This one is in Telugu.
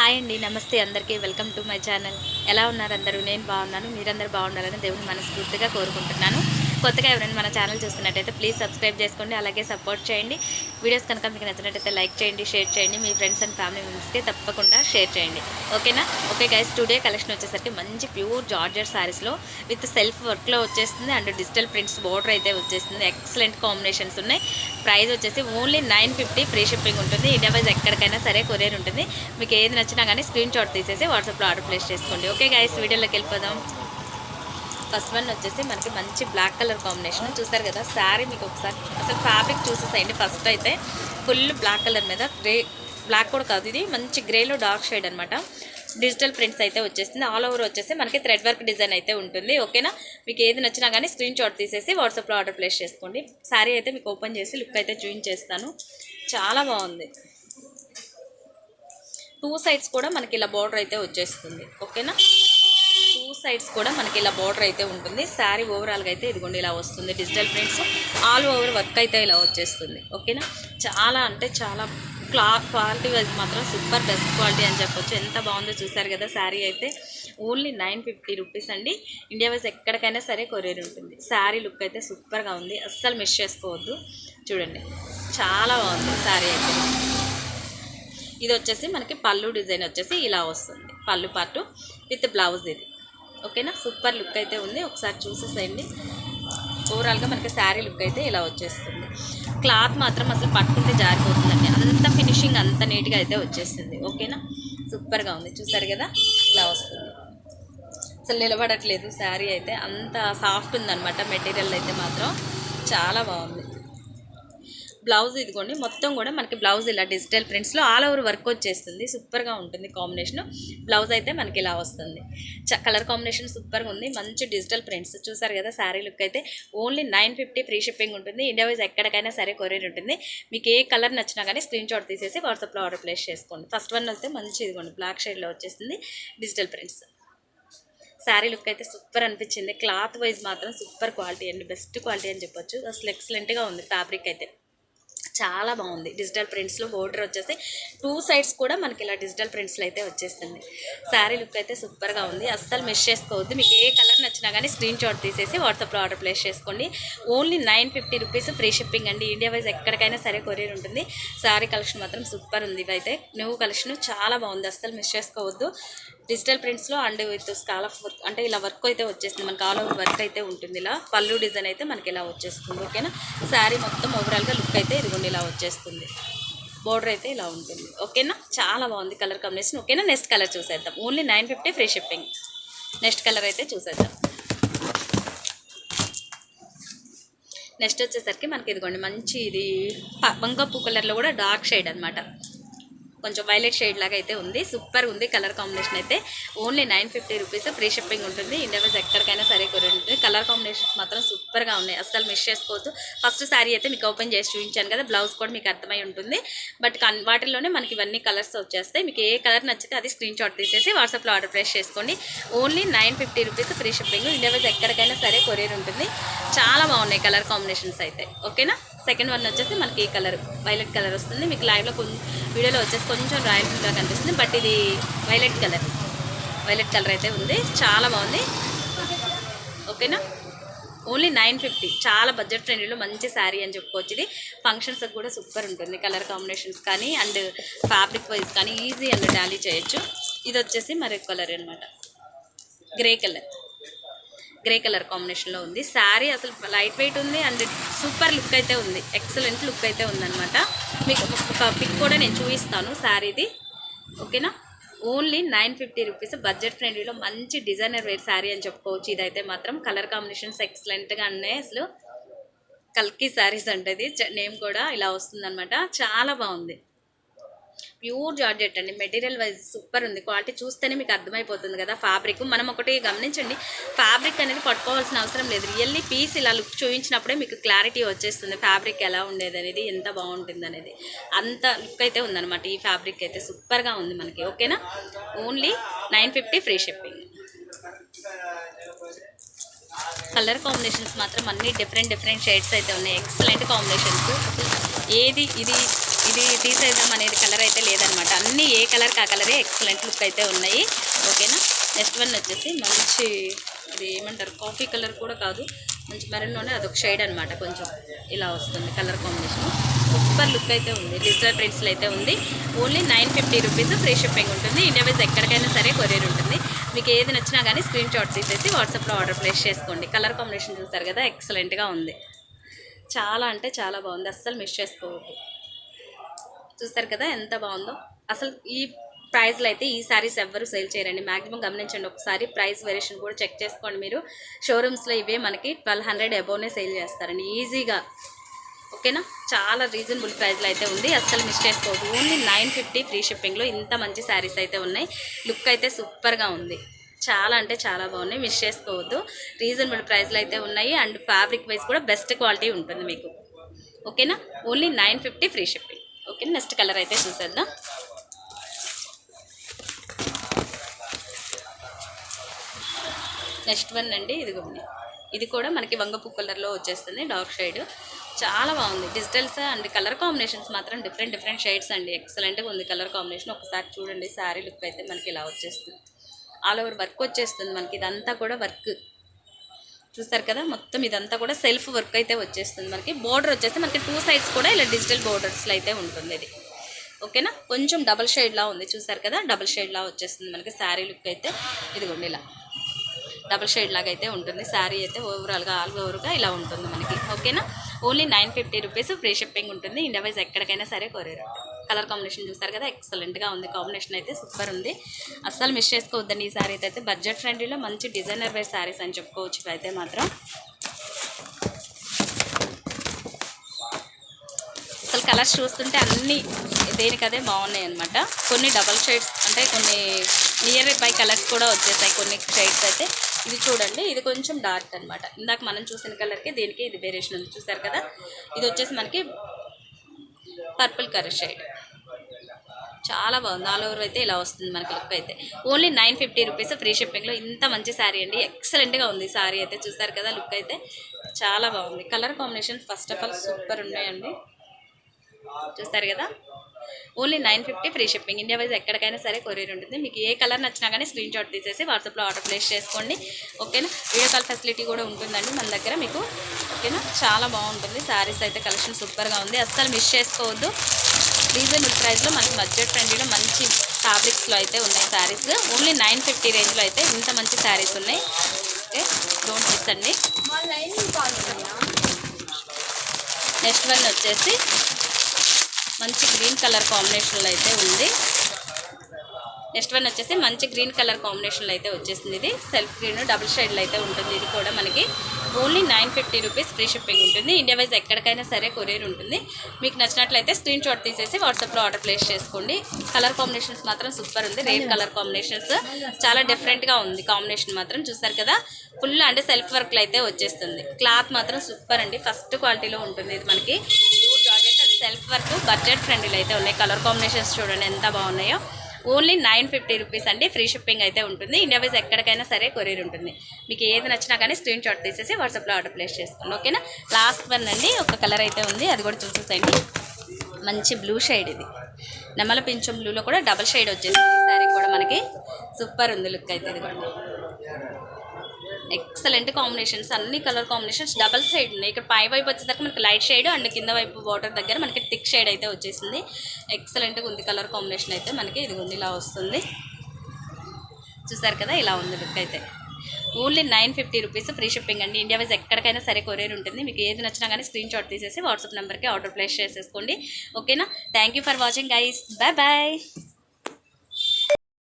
హాయ్ అండి, నమస్తే అందరికీ. Welcome to my channel. ఎలా ఉన్నారు అందరూ? నేను బాగున్నాను. మీరందరూ బాగుండాలని దేవుని మనస్ఫూర్తిగా కోరుకుంటున్నాను. కొత్తగా ఎవరైనా మన ఛానల్ చూస్తున్నట్టయితే ప్లీజ్ సబ్స్క్రైబ్ చేసుకోండి, అలాగే సపోర్ట్ చేయండి. వీడియోస్ కనుక మీకు నచ్చినట్టయితే లైక్ చేయండి, షేర్ చేయండి. మీ ఫ్రెండ్స్ అండ్ ఫ్యామిలీ మెంబర్స్కి తప్పకుండా షేర్ చేయండి. ఓకేనా? ఓకే గైస్, టుడే కలెక్షన్ వచ్చేసరికి మంచి ప్యూర్ జార్జెట్ శారీస్లో విత్ సెల్ఫ్ వర్క్లో వచ్చేస్తుంది అండ్ డిజిటల్ ప్రింట్స్ బోర్డర్ అయితే వచ్చేస్తుంది. ఎక్సలెంట్ కాంబినేషన్స్ ఉన్నాయి. ప్రైస్ వచ్చేసి ఓన్లీ 950, ఫ్రీ షిప్పింగ్ ఉంటుంది. ఇండియా వైజ్ ఎక్కడికైనా సరే కొరియర్ ఉంటుంది. మీకు ఏది నచ్చినా కానీ స్క్రీన్ షాట్ తీసేసి వాట్సాప్లో ఆర్డర్ ప్లేస్ చేసుకోండి. ఓకే గైస్, వీడియోలోకి వెళ్ళిపోదాం. ఫస్ట్ వన్ వచ్చేసి మనకి మంచి బ్లాక్ కలర్ కాంబినేషన్ చూసారు కదా. శారీ మీకు ఒకసారి అసలు ఫ్యాబ్రిక్ చూసేసేయండి. ఫస్ట్ అయితే ఫుల్ బ్లాక్ కలర్ మీద గ్రే, బ్లాక్ కూడా కాదు, ఇది మంచి గ్రేలో డార్క్ షేడ్ అనమాట. డిజిటల్ ప్రింట్స్ అయితే వచ్చేస్తుంది. ఆల్ ఓవర్ వచ్చేసి మనకి థ్రెడ్ వర్క్ డిజైన్ అయితే ఉంటుంది. ఓకేనా? మీకు ఏది నచ్చినా కానీ స్క్రీన్ షాట్ తీసేసి వాట్సాప్లో ఆర్డర్ ప్లేస్ చేసుకోండి. శారీ అయితే మీకు ఓపెన్ చేసి లుక్ అయితే చూపించేస్తాను. చాలా బాగుంది. టూ సైడ్స్ కూడా మనకి ఇలా బార్డర్ అయితే వచ్చేస్తుంది. ఓకేనా? టూ సైడ్స్ కూడా మనకి ఇలా బార్డర్ అయితే ఉంటుంది. శారీ ఓవరాల్గా అయితే ఇదిగోండి ఇలా వస్తుంది. Digital prints all over work అయితే ఇలా వచ్చేస్తుంది. ఓకేనా? చాలా అంటే చాలా క్వాలిటీ వైజ్ మాత్రం సూపర్ బెస్ట్ క్వాలిటీ అని చెప్పొచ్చు. ఎంత బాగుందో చూసారు కదా. శారీ అయితే ఓన్లీ 950 రూపీస్ అండి. ఇండియా వైజ్ ఎక్కడికైనా సరే కొరియర్ ఉంటుంది. శారీ లుక్ అయితే సూపర్గా ఉంది, అస్సలు మిస్ చేసుకోవద్దు. చూడండి, చాలా బాగుంది శారీ అయితే. ఇది వచ్చేసి మనకి పళ్ళు డిజైన్ వచ్చేసి ఇలా వస్తుంది. పళ్ళు పార్టు విత్ బ్లౌజ్ ఇది. ఓకేనా? సూపర్ లుక్ అయితే ఉంది. ఒకసారి చూసేసేయండి. ఓవరాల్గా మనకి శారీ లుక్ అయితే ఇలా వచ్చేస్తుంది. క్లాత్ మాత్రం అసలు పట్టుకుంటే జారిపోతుందండి, అంత ఫినిషింగ్ అంత నీట్గా అయితే వచ్చేస్తుంది. ఓకేనా? సూపర్గా ఉంది. చూసారు కదా, ఇలా వస్తుంది. అసలు నిలబడట్లేదు శారీ అయితే, అంత సాఫ్ట్ ఉందన్నమాట. మెటీరియల్ అయితే మాత్రం చాలా బాగుంది. బ్లౌజ్ ఇదిగోండి, మొత్తం కూడా మనకి బ్లౌజ్ ఇలా డిజిటల్ ప్రింట్స్లో ఆల్ ఓవర్ వర్క్ వచ్చేస్తుంది. సూపర్గా ఉంటుంది కాంబినేషన్. బ్లౌజ్ అయితే మనకి ఇలా వస్తుంది. కలర్ కాంబినేషన్ సూపర్గా ఉంది. మంచి డిజిటల్ ప్రింట్స్ చూసారు కదా. శారీ లుక్ అయితే ఓన్లీ 950, ఫ్రీ షిప్పింగ్ ఉంటుంది. ఇండియా వైజ్ ఎక్కడికైనా సరే కొరియర్ ఉంటుంది. మీకు ఏ కలర్ నచ్చినా కానీ స్క్రీన్ షాట్ తీసేసి వాట్సాప్లో ఆర్డర్ ప్లేస్ చేసుకోండి. ఫస్ట్ వన్ అయితే మంచి ఇదిగోండి బ్లాక్ షేడ్లో వచ్చేస్తుంది డిజిటల్ ప్రింట్స్. శారీ లుక్ అయితే సూపర్ అనిపించింది. క్లాత్ వైజ్ మాత్రం సూపర్ క్వాలిటీ అండి, బెస్ట్ క్వాలిటీ అని చెప్పొచ్చు. అసలు ఎక్సలెంట్గా ఉంది. ఫ్యాబ్రిక్ అయితే చాలా బాగుంది. డిజిటల్ ప్రింట్స్లో బోర్డర్ వచ్చేసి టూ సైడ్స్ కూడా మనకి ఇలా డిజిటల్ ప్రింట్స్లో అయితే వచ్చేస్తుంది. శారీ లుక్ అయితే సూపర్గా ఉంది, అస్సలు మిస్ చేసుకోవద్దు. మీకు ఏ కలర్ నచ్చినా కానీ స్క్రీన్ షాట్ తీసేసి వాట్సాప్లో ఆర్డర్ ప్లేస్ చేసుకోండి. ఓన్లీ 950 రూపీస్, ఫ్రీ షిప్పింగ్ అండి. ఇండియా వైజ్ ఎక్కడికైనా సరే కొరియర్ ఉంటుంది. శారీ కలెక్షన్ మాత్రం సూపర్ ఉంది. ఇవైతే న్యూ కలెక్షన్ చాలా బాగుంది, అస్సలు మిస్ చేసుకోవద్దు. డిజిటల్ ప్రింట్స్లో అండ్ విత్ స్కాలప్ వర్క్ అంటే ఇలా వర్క్ అయితే వచ్చేస్తుంది. మనకి ఆల్ ఓవర్ వర్క్ అయితే ఉంటుంది. ఇలా పళ్ళు డిజైన్ అయితే మనకి ఇలా వచ్చేస్తుంది. ఓకేనా? శారీ మొత్తం ఓవరాల్గా లుక్ అయితే ఇదిగోండి ఇలా వచ్చేస్తుంది. బోర్డర్ అయితే ఇలా ఉంటుంది. ఓకేనా? చాలా బాగుంది కలర్ కాంబినేషన్. ఓకేనా? నెక్స్ట్ కలర్ చూసేద్దాం. Only 950, free shipping. Next colour అయితే చూసేద్దాం. నెక్స్ట్ వచ్చేసరికి మనకి ఇదిగోండి మంచి ఇది బంగపూ కలర్లో కూడా డార్క్ షేడ్ అనమాట. కొంచెం వైలెట్ షేడ్ లాగా అయితే ఉంది. సూపర్ ఉంది కలర్ కాంబినేషన్ అయితే. ఓన్లీ 950 రూపీస్, ఫ్రీ షిప్పింగ్ ఉంటుంది. ఇండియా వైజ్ ఎక్కడికైనా సరే కొరియర్ ఉంటుంది. కలర్ కాంబినేషన్స్ మాత్రం సూపర్గా ఉన్నాయి, అస్సలు మిస్ చేసుకోవద్దు. ఫస్ట్ శారీ అయితే మీకు ఓపెన్ చేసి చూపించాను కదా. బ్లౌజ్ కూడా మీకు అర్థమై ఉంటుంది. బట్ వాటిల్లోనే మనకి ఇవన్నీ కలర్స్ వచ్చేస్తాయి. మీకు ఏ కలర్ నచ్చితే అది స్క్రీన్ షాట్ తీసేసి వాట్సాప్లో ఆర్డర్ ప్లేస్ చేసుకోండి. Only 950 rupees, free shipping. India wise ఎక్కడికైనా సరే కొరియర్ ఉంటుంది. చాలా బాగున్నాయి కలర్ కాంబినేషన్స్ అయితే. ఓకేనా? సెకండ్ వన్ వచ్చేసి మనకి ఈ కలర్ వైలెట్ కలర్ వస్తుంది. మీకు లైవ్లో వీడియోలో వచ్చేసి కొంచెం రాయల్ బ్లూగా కనిపిస్తుంది, బట్ ఇది వైలెట్ కలర్ అయితే ఉంది. చాలా బాగుంది. ఓకేనా? ఓన్లీ 950, చాలా బడ్జెట్ ఫ్రెండ్లీలో మంచి శారీ అని చెప్పుకోవచ్చు. ఇది ఫంక్షన్స్కి కూడా సూపర్ ఉంటుంది. కలర్ కాంబినేషన్స్ కానీ అండ్ ఫ్యాబ్రిక్ వైజ్ కానీ ఈజీ అండ్ డాలీ చేయొచ్చు. ఇది వచ్చేసి మరొక కలర్ అనమాట, గ్రే కలర్ కాంబినేషన్లో ఉంది. శారీ అసలు లైట్ వెయిట్ ఉంది అండ్ సూపర్ లుక్ అయితే ఉంది. ఎక్సలెంట్ లుక్ అయితే ఉందన్నమాట. మీకు ఒక పిక్ కూడా నేను చూపిస్తాను శారీది. ఓకేనా? ఓన్లీ 950 రూపీస్, బడ్జెట్ ఫ్రెండ్లీలో మంచి డిజైనర్ వేర్ శారీ అని చెప్పుకోవచ్చు. ఇదైతే మాత్రం కలర్ కాంబినేషన్స్ ఎక్సలెంట్గా ఉన్నాయి. అసలు కల్కి శారీస్ అంటే నేమ్ కూడా ఇలా వస్తుందన్నమాట. చాలా బాగుంది. ప్యూర్ జార్జెట్ అండి. మెటీరియల్ వైజ్ సూపర్ ఉంది. క్వాలిటీ చూస్తేనే మీకు అర్థమైపోతుంది కదా. ఫ్యాబ్రిక్ మనం ఒకటి గమనించండి, ఫ్యాబ్రిక్ అనేది పట్టుకోవాల్సిన అవసరం లేదు. రియల్లీ పీస్ ఇలా లుక్ చూపించినప్పుడే మీకు క్లారిటీ వచ్చేస్తుంది. ఫ్యాబ్రిక్ ఎలా ఉండేది అనేది, ఎంత బాగుంటుంది అనేది, అంత లుక్ అయితే ఉందన్నమాట. ఈ ఫ్యాబ్రిక్ అయితే సూపర్గా ఉంది మనకి. ఓకేనా? Only 950, free shipping. Colour combinations మాత్రం అన్ని డిఫరెంట్ షేడ్స్ అయితే ఉన్నాయి. Excellent combinations. ఏది ఇది ఇది తీసేద్దాం అనేది కలర్ అయితే లేదనమాట. అన్నీ ఏ కలర్ కా కలరే ఎక్సలెంట్ లుక్ అయితే ఉన్నాయి. ఓకేనా. నెక్స్ట్ వన్ వచ్చేసి మంచి ఇది ఏమంటారు కాఫీ కలర్ కూడా కాదు, మంచి మెరూన్లోనే అదొక షేడ్ అనమాట. కొంచెం ఇలా వస్తుంది కలర్ కాంబినేషన్. సూపర్ లుక్ అయితే ఉంది. డిజిటల్ ప్రింట్స్లో అయితే ఉంది. Only 950 rupees. ఫ్రీ షిప్పింగ్ ఉంటుంది. ఇండియా వైజ్ ఎక్కడికైనా సరే కొరియర్ ఉంటుంది. మీకు ఏది నచ్చినా కానీ స్క్రీన్ షాట్ తీసేసి వాట్సాప్లో ఆర్డర్ ప్లేస్ చేసుకోండి. కలర్ కాంబినేషన్ చూస్తారు కదా, ఎక్సలెంట్గా ఉంది. చాలా అంటే చాలా బాగుంది. అస్సలు మిస్ చేసుకోవద్దు. చూస్తారు కదా ఎంత బాగుందో. అసలు ఈ ప్రైస్లో అయితే ఈ శారీస్ ఎవ్వరు సేల్ చేయరండి. మ్యాక్సిమం గమనించండి ఒకసారి. ప్రైస్ వేరియేషన్ కూడా చెక్ చేసుకోండి మీరు. షోరూమ్స్లో ఇవే మనకి 1200 అబోవ్నే సేల్ చేస్తారండి ఈజీగా. ఓకేనా. చాలా రీజనబుల్ ప్రైస్లో అయితే ఉంది. అస్సలు మిస్ చేసుకోవద్దు. ఓన్లీ 950 ఫ్రీ షిప్పింగ్లో ఇంత మంచి శారీస్ అయితే ఉన్నాయి. లుక్ అయితే సూపర్గా ఉంది. చాలా అంటే చాలా బాగున్నాయి. మిస్ చేసుకోవద్దు. రీజనబుల్ ప్రైస్లో అయితే ఉన్నాయి. అండ్ ఫ్యాబ్రిక్ వైజ్ కూడా బెస్ట్ క్వాలిటీ ఉంటుంది మీకు. ఓకేనా. Only 950 free shipping. Okay. Next colour అయితే చూసేద్దాం. నెక్స్ట్ వన్ అండి, ఇదిగోండి. ఇది కూడా మనకి వంగపు కలర్లో వచ్చేస్తుంది, డార్క్ షేడ్. చాలా బాగుంది. డిజిటల్స్ అండ్ కలర్ కాంబినేషన్స్ మాత్రం డిఫరెంట్ షేడ్స్ అండి. ఎక్సలెంట్గా ఉంది కలర్ కాంబినేషన్. ఒకసారి చూడండి. శారీ లుక్ అయితే మనకి ఇలా వచ్చేస్తుంది. ఆల్ ఓవర్ వర్క్ వచ్చేస్తుంది మనకి. ఇదంతా కూడా వర్క్ చూస్తారు కదా. మొత్తం ఇదంతా కూడా సెల్ఫ్ వర్క్ అయితే వచ్చేస్తుంది మనకి. బోర్డర్ వచ్చేసి మనకి 2 సైడ్స్ కూడా ఇలా డిజిటల్ బోర్డర్స్లో అయితే ఉంటుంది ఇది. ఓకేనా. కొంచెం డబల్ షేడ్లా ఉంది చూసారు కదా. డబల్ షేడ్లా వచ్చేస్తుంది మనకి శారీ లుక్ అయితే. ఇదిగోండి ఇలా డబల్ షేడ్ లాగా అయితే ఉంటుంది శారీ అయితే. ఓవరాల్గా ఆల్ ఓవర్గా ఇలా ఉంటుంది మనకి. ఓకేనా. Only 950 rupees. ఫ్రీ షిప్పింగ్ ఉంటుంది. ఇండియా వైజ్ ఎక్కడికైనా సరే కొరియర్ ఉంటుంది. కలర్ కాంబినేషన్ చూస్తారు కదా, ఎక్సలెంట్గా ఉంది. కాంబినేషన్ అయితే సూపర్ ఉంది. అస్సలు మిస్ చేసుకోవద్దండి. ఈ శారీ అయితే బడ్జెట్ ఫ్రెండ్లీలో మంచి డిజైనర్ వేర్ శారీస్ అని చెప్పుకోవచ్చు. అయితే మాత్రం అసలు కలర్స్ చూస్తుంటే అన్నీ దేనికదే బాగున్నాయి అనమాట. కొన్ని డబల్ షేడ్స్ అంటే కొన్ని నియర్ బై కలర్స్ కూడా వచ్చేసాయి కొన్ని షేడ్స్ అయితే. ఇది చూడండి, ఇది కొంచెం డార్క్ అనమాట. ఇందాక మనం చూసిన కలర్కి దీనికి ఇది వేరియేషన్ ఉంది చూసారు కదా. ఇది వచ్చేసి మనకి పర్పుల్ కలర్ షేడ్. చాలా బాగుంది. ఆల్ ఓవర్ అయితే ఇలా వస్తుంది మనకి లుక్ అయితే. Only 950 rupees. ఫ్రీ షిప్పింగ్లో ఇంత మంచి శారీ అండి. ఎక్సలెంట్గా ఉంది శారీ అయితే. చూసారు కదా లుక్ అయితే చాలా బాగుంది. Colour combination first of all super ఉన్నాయండి. చూస్తారు కదా. Only 950 free shipping. India wise ఎక్కడికైనా సరే కొరియర్ ఉంటుంది. మీకు ఏ కలర్ నచ్చినా కానీ స్క్రీన్ షాట్ తీసేసి వాట్సాప్లో ఆర్డర్ ప్లేస్ చేసుకోండి. ఓకేనా. వీడియో కాల్ ఫెసిలిటీ కూడా ఉంటుందండి మన దగ్గర మీకు. ఓకేనా. చాలా బాగుంటుంది. శారీస్ అయితే కలెక్షన్ సూపర్గా ఉంది. అస్సలు మిస్ చేసుకోవద్దు. రీజనబుల్ ప్రైస్లో మనకి బడ్జెట్ ఫ్రెండ్లీలో మంచి ఫ్యాబ్రిక్స్లో అయితే ఉన్నాయి శారీస్. ఓన్లీ 950 రేంజ్లో అయితే ఇంత మంచి శారీస్ ఉన్నాయి. ఓకే. డోంట్ మిస్ అండి. నెక్స్ట్ వన్ వచ్చేసి మంచి గ్రీన్ కలర్ కాంబినేషన్లో అయితే ఉంది. నెక్స్ట్ వన్ వచ్చేసి మంచి గ్రీన్ కలర్ కాంబినేషన్లో అయితే వచ్చేసింది. ఇది సెల్ఫ్ గ్రీన్ డబుల్ షేడ్లో అయితే ఉంటుంది. ఇది కూడా మనకి ఓన్లీ 950 రూపీస్. ఫ్రీ షిప్పింగ్ ఉంటుంది. ఇండియా వైజ్ ఎక్కడికైనా సరే కొరియర్ ఉంటుంది. మీకు నచ్చినట్లయితే స్క్రీన్ షాట్ తీసేసి వాట్సాప్లో ఆర్డర్ ప్లేస్ చేసుకోండి. కలర్ కాంబినేషన్స్ మాత్రం సూపర్ ఉంది. రేర్ కలర్ కాంబినేషన్స్ చాలా డిఫరెంట్గా ఉంది. కాంబినేషన్ మాత్రం చూసారు కదా. ఫుల్ అంటే సెల్ఫ్ వర్క్లో అయితే వచ్చేస్తుంది. క్లాత్ మాత్రం సూపర్ అండి. ఫస్ట్ క్వాలిటీలో ఉంటుంది ఇది మనకి. Georgette and self work budget ఫ్రెండ్లీలో అయితే ఉన్నాయి. కలర్ కాంబినేషన్స్ చూడండి ఎంత బాగున్నాయో. ఓన్లీ 950 రూపీస్ అండి. ఫ్రీ షిప్పింగ్ అయితే ఉంటుంది. ఇండియా వైజ్ ఎక్కడికైనా సరే కొరియర్ ఉంటుంది. మీకు ఏది నచ్చినా కానీ స్క్రీన్ షాట్ తీసేసి వాట్సాప్లో ఆర్డర్ ప్లేస్ చేసుకోండి. ఓకేనా. లాస్ట్ వన్ అండి, ఒక కలర్ అయితే ఉంది. అది కూడా చూసేసండి. మంచి బ్లూ షేడ్. ఇది నెమల పింఛం బ్లూలో కూడా డబల్ షేడ్ వచ్చేసింది. ఈ సారీ కూడా మనకి సూపర్ ఉంది లుక్ అయితే. ఇది కూడా ఎక్సలెంట్ కాంబినేషన్స్. అన్ని కలర్ కాంబినేషన్స్ డబల్ షేడ్ ఉన్నాయి. ఇక్కడ పై వైపు వచ్చేదాకా మనకి లైట్ షేడ్ అండ్ కింద వైపు వాటర్ దగ్గర మనకి థిక్ షేడ్ అయితే వచ్చేసింది. ఎక్సలెంట్గా ఉంది కలర్ కాంబినేషన్ అయితే మనకి. ఇది ఉంది ఇలా వస్తుంది చూసారు కదా. ఇలా ఉంది లుక్ అయితే. Only 950 rupees. ఫ్రీ షిప్పింగ్ అండి. ఇండియా వైజ్ ఎక్కడికైనా సరే కొరియర్ ఉంటుంది. మీకు ఏది నచ్చినా కానీ స్క్రీన్ షాట్ తీసేసి వాట్సాప్ నెంబర్కి ఆర్డర్ ప్లేస్ చేసేసుకోండి. ఓకేనా. Thank you for watching guys. Bye bye.